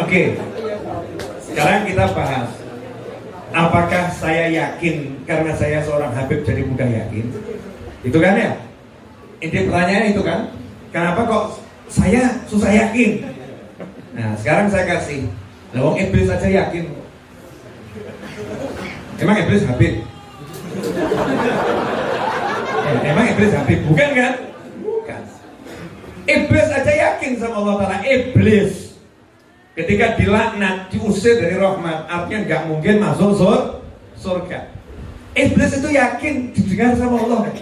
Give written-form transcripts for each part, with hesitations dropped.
Oke, sekarang kita bahas. Apakah saya yakin karena saya seorang Habib jadi mudah yakin? Itu kan ya? Inti pertanyaan itu kan? Kenapa kok saya susah yakin? Nah, sekarang saya kasih. Lah wong iblis aja yakin. Emang iblis Habib? Emang iblis Habib? Bukan kan? Bukan. Iblis aja yakin sama Allah Ta'ala. Iblis ketika dilaknat, diusir dari rahmat, artinya nggak mungkin masuk surga. Iblis itu yakin didengar sama Allah.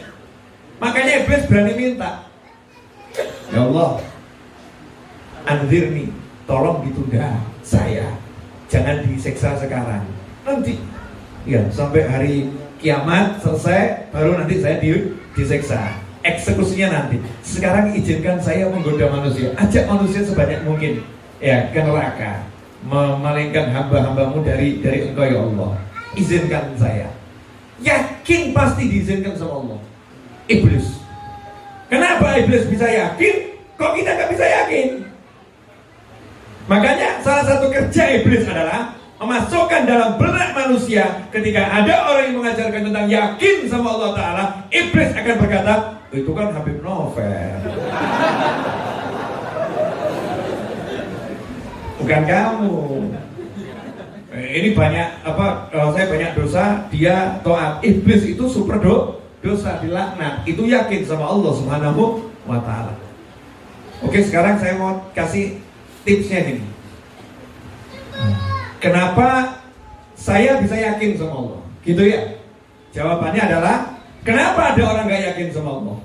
Makanya iblis berani minta, ya Allah, anzirni, tolong ditunda saya, jangan disiksa sekarang, nanti ya sampai hari kiamat selesai baru nanti saya disiksa, eksekusinya nanti. Sekarang izinkan saya menggoda manusia, ajak manusia sebanyak mungkin ya ke neraka, memalingkan hamba-hambamu dari engkau ya Allah. Izinkan saya. Yakin pasti diizinkan sama Allah. Iblis. Kenapa iblis bisa yakin? Kok kita gak bisa yakin? Makanya salah satu kerja iblis adalah memasukkan dalam benak manusia. Ketika ada orang yang mengajarkan tentang yakin sama Allah Ta'ala, iblis akan berkata, itu kan Habib Novel, bukan kamu. Ini banyak saya banyak dosa, dia taat. Iblis itu super dosa, dilaknat. Itu yakin sama Allah Subhanahu wa Ta'ala. Oke, sekarang saya mau kasih tipsnya ini. Kenapa saya bisa yakin sama Allah? Gitu ya. Jawabannya adalah, kenapa ada orang gak yakin sama Allah?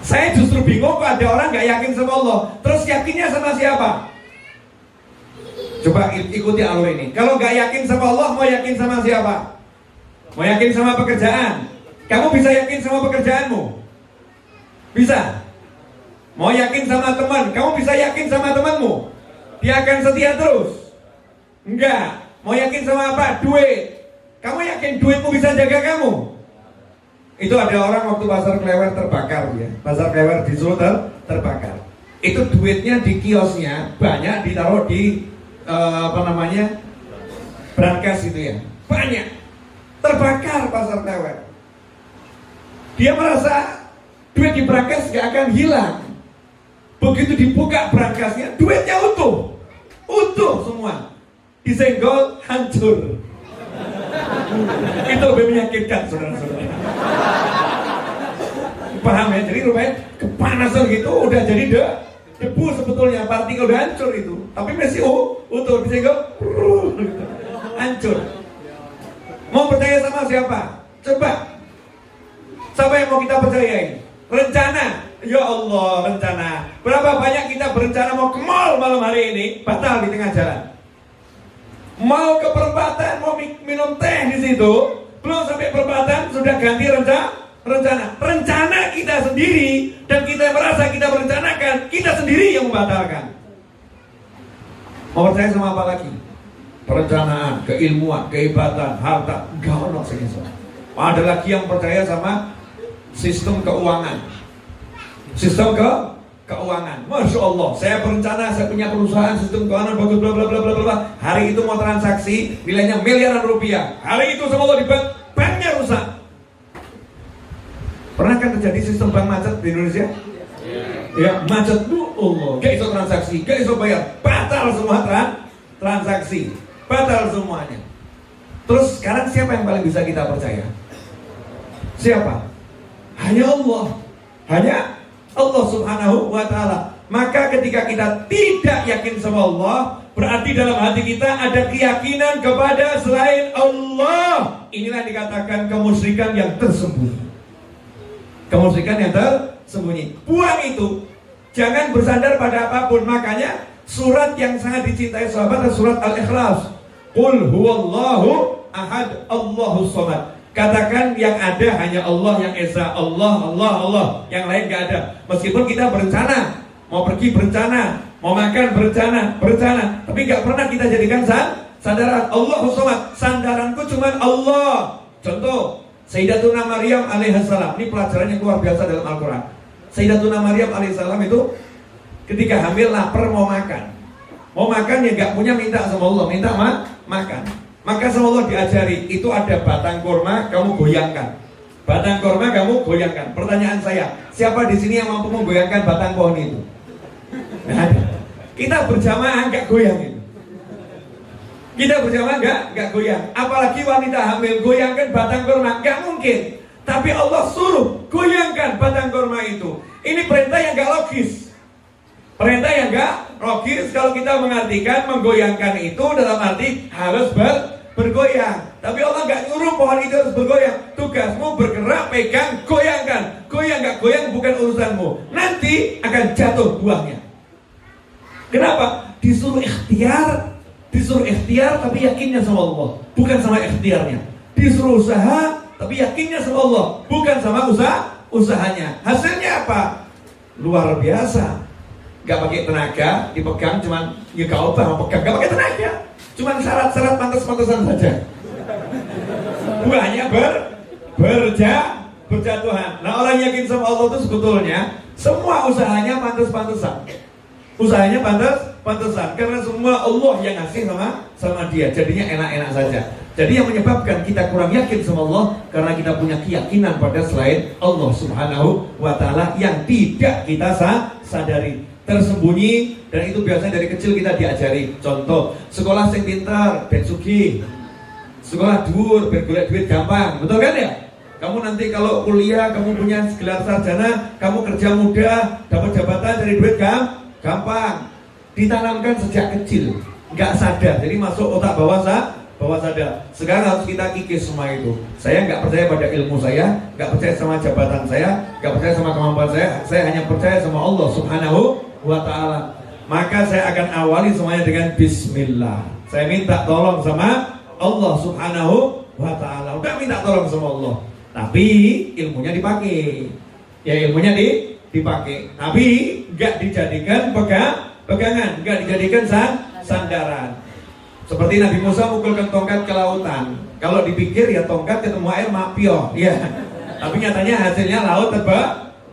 Saya justru bingung kok ada orang gak yakin sama Allah. Terus yakinnya sama siapa? Coba ikuti alur ini. Kalau gak yakin sama Allah, mau yakin sama siapa? Mau yakin sama pekerjaan? Kamu bisa yakin sama pekerjaanmu? Bisa? Mau yakin sama teman? Kamu bisa yakin sama temanmu? Dia akan setia terus? Enggak. Mau yakin sama apa? Duit. Kamu yakin duitmu bisa jaga kamu? Itu ada orang waktu pasar Klewer terbakar ya. Pasar Klewer di Solo terbakar. Itu duitnya di kiosnya banyak ditaruh di brankas itu ya. Banyak. Terbakar pasar Klewer. Dia merasa duit di brankas gak akan hilang. Begitu dibuka brankasnya, duitnya utuh. Utuh semua. Disenggol, hancur. Itu lebih menyakitkan, saudara-saudara. Paham ya? Jadi rupanya kepanasan gitu udah jadi debu sebetulnya, partikel udah hancur itu. Tapi masih utuh, disenggol, hancur. Mau percaya sama siapa? Coba. Siapa yang mau kita percayain? Rencana. Ya Allah, rencana. Berapa banyak kita berencana mau ke mall malam hari ini, batal di tengah jalan. Mau ke perempatan, mau minum teh di situ, belum sampai perempatan sudah ganti rencana. Rencana kita sendiri dan kita merasa kita merencanakan, kita sendiri yang membatalkan. Mau percaya sama apa lagi? Perencanaan, keilmuan, kehebatan, harta, enggak ono segitu. Ada lagi yang percaya sama sistem keuangan. Sistem keuangan. Masya Allah, saya berencana, saya punya perusahaan sistem keuangan bagus, bla bla bla bla bla. Hari itu mau transaksi nilainya miliaran rupiah. Hari itu sama Allah di banknya rusak. Pernah kan terjadi sistem bank macet di Indonesia? Ya, macet tuh Allah. Gak iso transaksi, gak iso bayar, batal semua transaksi, batal semuanya. Terus sekarang siapa yang paling bisa kita percaya? Siapa? Hanya Allah. Hanya Allah Subhanahu wa Ta'ala. Maka ketika kita tidak yakin sama Allah, berarti dalam hati kita ada keyakinan kepada selain Allah. Inilah dikatakan kemusyrikan yang tersembunyi. Kemusyrikan yang tersembunyi. Buang itu. Jangan bersandar pada apapun. Makanya surat yang sangat dicintai sahabat adalah surat Al-Ikhlas. Qul huwallahu ahad, Allahus samad. Katakan yang ada hanya Allah yang Esa. Allah. Yang lain gak ada. Meskipun kita berencana, mau pergi berencana, mau makan berencana, tapi gak pernah kita jadikan sandaran. Allahus samad. Sandaranku cuma Allah. Contoh Sayyidatuna Maryam alaihissalam. Ini pelajaran yang luar biasa dalam Al-Quran. Sayyidatuna Maryam alaihissalam itu ketika hamil lapar mau makan. Mau makan ya gak punya, minta sama Allah, minta makan. Maka sama Allah diajari, itu ada batang kurma, kamu goyangkan. Batang kurma kamu goyangkan. Pertanyaan saya, siapa di sini yang mampu menggoyangkan batang pohon itu? Nah, ada. Kita berjamaah gak goyang itu. Kita berjamaah gak goyang. Apalagi wanita hamil goyangkan batang kurma, gak mungkin. Tapi Allah suruh goyangkan batang kurma itu. Ini perintah yang gak logis. Perintah yang gak logis kalau kita mengartikan menggoyangkan itu dalam arti harus bergoyang. Tapi Allah gak nyuruh pohon itu harus bergoyang. Tugasmu bergerak, pegang, goyangkan. Goyang gak goyang bukan urusanmu. Nanti akan jatuh buahnya. Kenapa? Disuruh ikhtiar tapi yakinnya sama Allah, bukan sama ikhtiarnya. Disuruh usaha tapi yakinnya sama Allah, bukan sama usahanya. Hasilnya apa? Luar biasa. Gak pakai tenaga, dipegang cuman ya gak apa pegang, gak pakai tenaga, cuman syarat-syarat pantas-pantasan saja. Buahnya berjatuhan. Nah, orang yakin sama Allah itu sebetulnya semua usahanya pantas-pantasan. Usahanya pantasan karena semua Allah yang ngasih sama dia, jadinya enak-enak saja. Jadi yang menyebabkan kita kurang yakin sama Allah karena kita punya keyakinan pada selain Allah Subhanahu wa Ta'ala yang tidak kita sadari, tersembunyi, dan itu biasanya dari kecil kita diajari. Contoh, sekolah sing pintar ben sugih, sekolah dhuwur ben golek duit gampang, betul kan ya? Kamu nanti kalau kuliah kamu punya gelar sarjana, kamu kerja mudah, dapat jabatan dari duit gampang. Ditanamkan sejak kecil, nggak sadar, jadi masuk otak bawah sadar. Sekarang harus kita kikis semua itu. Saya nggak percaya pada ilmu saya, nggak percaya sama jabatan saya, nggak percaya sama kemampuan saya hanya percaya sama Allah Subhanahu wa Ta'ala. Maka saya akan awali semuanya dengan Bismillah. Saya minta tolong sama Allah Subhanahu wa Ta'ala. Udah minta tolong sama Allah, tapi ilmunya dipakai. Ya, ilmunya dipakai, tapi nggak dijadikan pegangan, nggak dijadikan sandaran. Seperti Nabi Musa mukulkan tongkat ke lautan. Kalau dipikir ya tongkat ketemu air mapio, ya. Tapi nyatanya hasilnya laut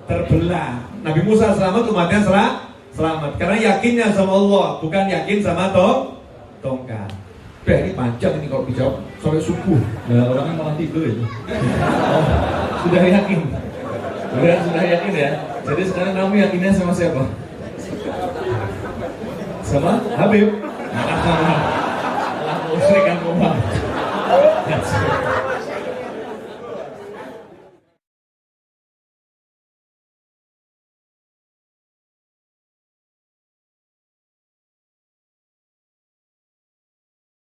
terbelah. Nabi Musa selamat, umatnya selamat. Karena yakinnya sama Allah, bukan yakin sama tongkat. Ini panjang ini kalau dijawab sampai subuh. Nah, orangnya malah tidur itu. Sudah yakin. Sudah yakin ya. Jadi sekarang kamu yakinnya sama siapa? Sama Habib. Lah musyrik kan